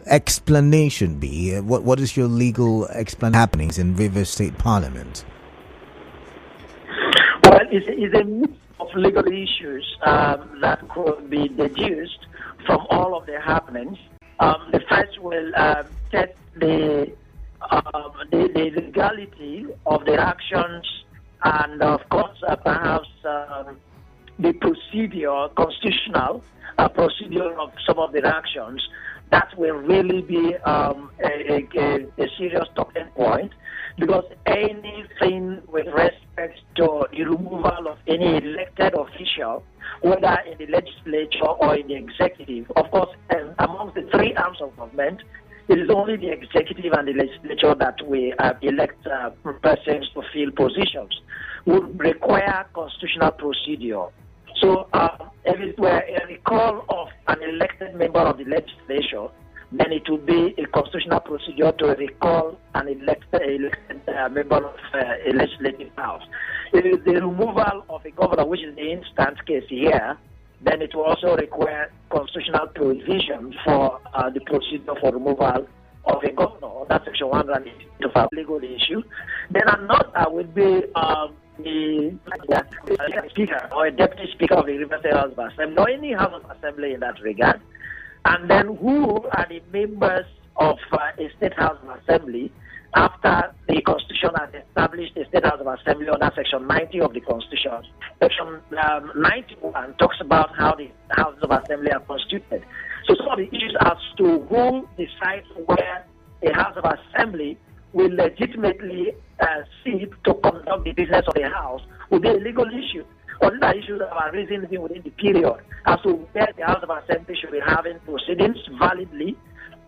explanation be? What is your legal explanation happenings in Rivers State Parliament? Well, it's a mix of legal issues that could be deduced from all of the happenings. The first will test the legality of the actions and, of course, perhaps the constitutional procedure of some of the actions. That will really be a serious talking point, because anything with respect to the removal of any elected official, whether in the legislature or in the executive, of course, amongst the three arms of government, it is only the executive and the legislature that we elect persons to fill positions, would require constitutional procedure. So if it were a recall of an elected member of the legislature, then it would be a constitutional procedure to recall an elected member of a legislative house. If it is the removal of a governor, which is the instant case here, then it will also require constitutional provision for the procedure for removal of a governor. That's Section 182 of legal issue. Then another would be the speaker or a deputy speaker of the Rivers State House of Assembly, or any House of Assembly in that regard. And then who are the members of a State House of Assembly after the Constitution has established a State House of Assembly under Section 90 of the Constitution. Section 91 talks about how the Houses of Assembly are constituted. So some of the issues as to who decides where a House of Assembly will legitimately seek to conduct the business of the House will be a legal issue. Or these are issues that are arisen within the period as to where the House of Assembly should be having proceedings validly,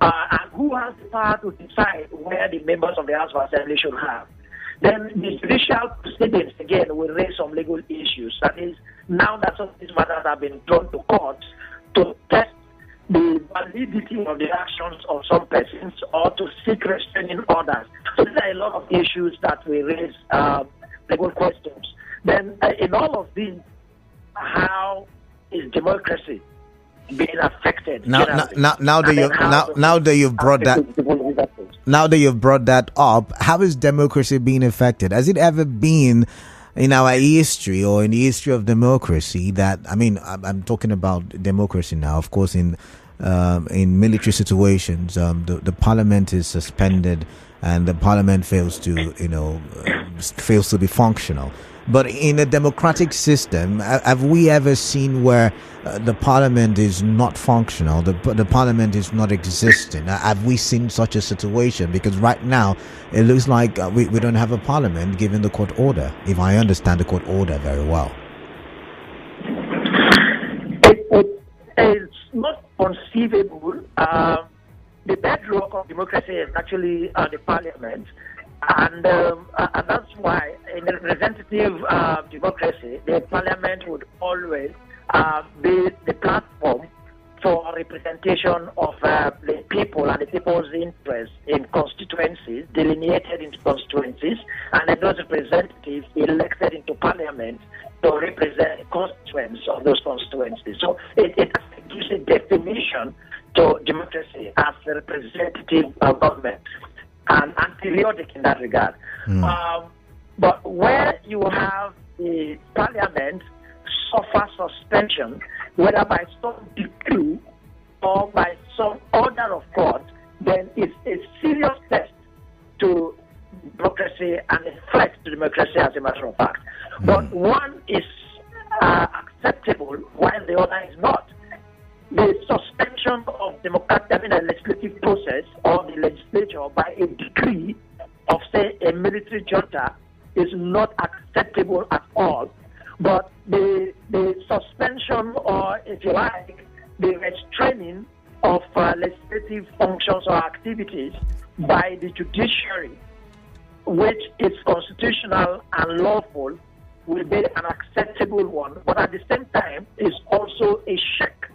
and who has the power to decide where the members of the House of Assembly should have. Then the judicial proceedings, again, will raise some legal issues. That is, now that some of these matters have been drawn to court to test the validity of the actions of some persons or to seek restraining orders. So there are a lot of issues that will raise legal questions. Then in all of these, how is democracy being affected? Now that you've brought that up, how is democracy being affected? Has it ever been in our history or in the history of democracy that, I mean, I'm talking about democracy now, of course, in military situations, the parliament is suspended and the parliament fails to be functional. But in a democratic system, have we ever seen where the parliament is not functional, the parliament is not existing? Have we seen such a situation? Because right now, it looks like we don't have a parliament given the court order, if I understand the court order very well. It's not conceivable. The bedrock of democracy is actually the parliament. And that's why in a representative democracy, the parliament would always be the platform for representation of the people and the people's interests in constituencies, delineated into constituencies, and then those representatives elected into parliament to represent the constituents of those constituencies. So it gives a definition to democracy as a representative government. And periodic in that regard. But where you have the parliament suffer suspension, whether by some decree or by some order of court, then it's a serious test to democracy and a threat to democracy, as a matter of fact. But one is acceptable while the other is not. The suspension of the legislative process or the legislature by a decree of, say, a military junta is not acceptable at all. But the suspension, or if you like, the restraining of legislative functions or activities by the judiciary, which is constitutional and lawful, will be an acceptable one. But at the same time, is also a check,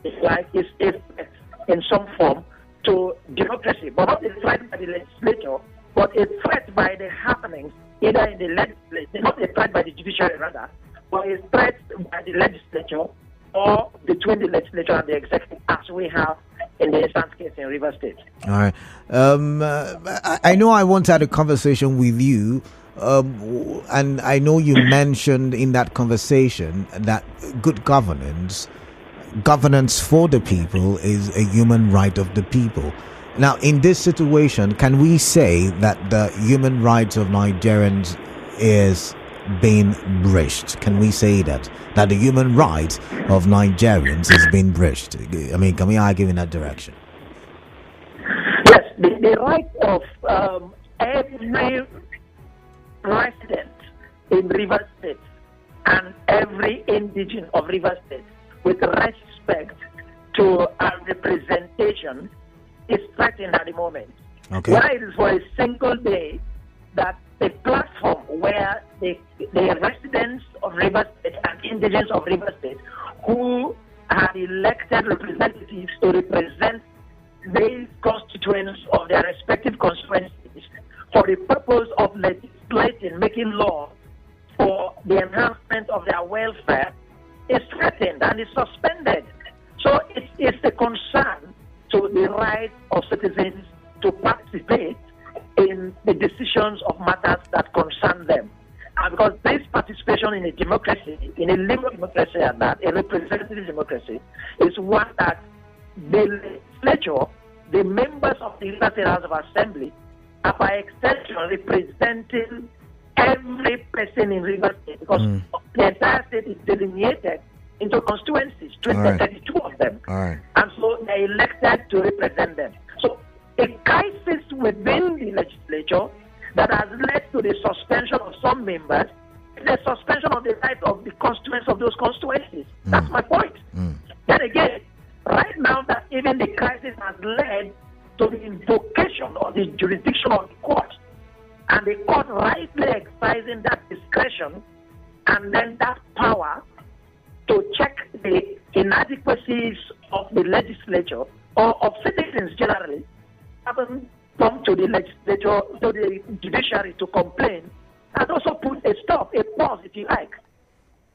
if like, is a threat in some form to democracy, but not a threat by the legislature, but a threat by the happenings either in the legislature, not a threat by the judiciary rather, but a threat by the legislature or between the legislature and the executive, as we have in the instance case in Rivers State. All right. I know I once had a conversation with you, and I know you mentioned in that conversation that good governance for the people, is a human right of the people. Now, in this situation, can we say that the human rights of Nigerians is being breached? Can we say that the human rights of Nigerians is being breached? I mean, can we argue in that direction? Yes, the right of every resident in Rivers State and every indigene of Rivers State with respect to our representation is threatened at the moment. Okay. Why it is for a single day that a platform where the residents of Rivers State and indigents of Rivers State who had elected representatives to represent the constituents of their respective constituencies for the purpose of legislating, making law for the enhancement of their welfare is threatened and is suspended. So it's a concern to the right of citizens to participate in the decisions of matters that concern them. And because this participation in a democracy, in a liberal democracy and that, a representative democracy, is one that the legislature, the members of the Rivers State House of Assembly, are by extension representing every person in Rivers State, because the entire state is delineated into constituencies, 32 of them. All right. And so they're elected to represent them. So a crisis within the legislature that has led to the suspension of some members, the suspension of the right of the constituents of those constituencies. That's my point. Then again, right now that even the crisis has led to the invocation of the jurisdiction of the court, and the court rightly exercising that discretion and then that power to check the inadequacies of the legislature or of citizens generally, haven't come to the legislature, to the judiciary to complain, and also put a stop, a pause, if you like,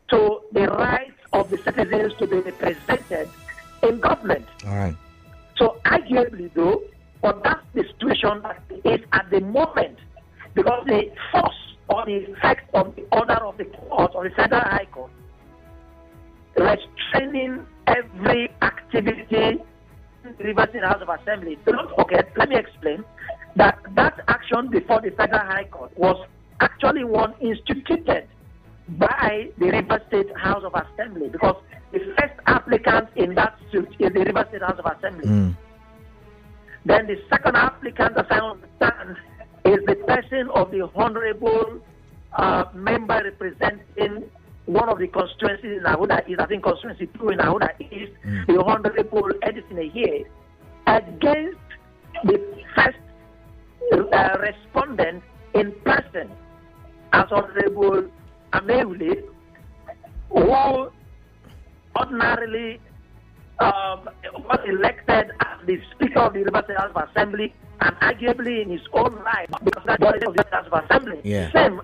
to the rights of the citizens to be represented in government. All right. So arguably, though, but that's the situation that is at the moment, because the force or the effect of the order of the court or the Federal High Court restraining every activity in the Rivers State House of Assembly. Don't forget, let me explain, that action before the Federal High Court was actually one instituted by the Rivers State House of Assembly, because the first applicant in that suit is the Rivers State House of Assembly. Then the second applicant, as I understand, is the person of the honorable member representing one of the constituencies in Ahuda East, I think constituency 2 in Ahuda East, the honorable Edison here, against the first respondent in person, as honorable Ameuli, who ordinarily was elected as the Speaker of the Rivers State House of Assembly, and arguably in his own right, because that was the House of Assembly. Yeah. Same.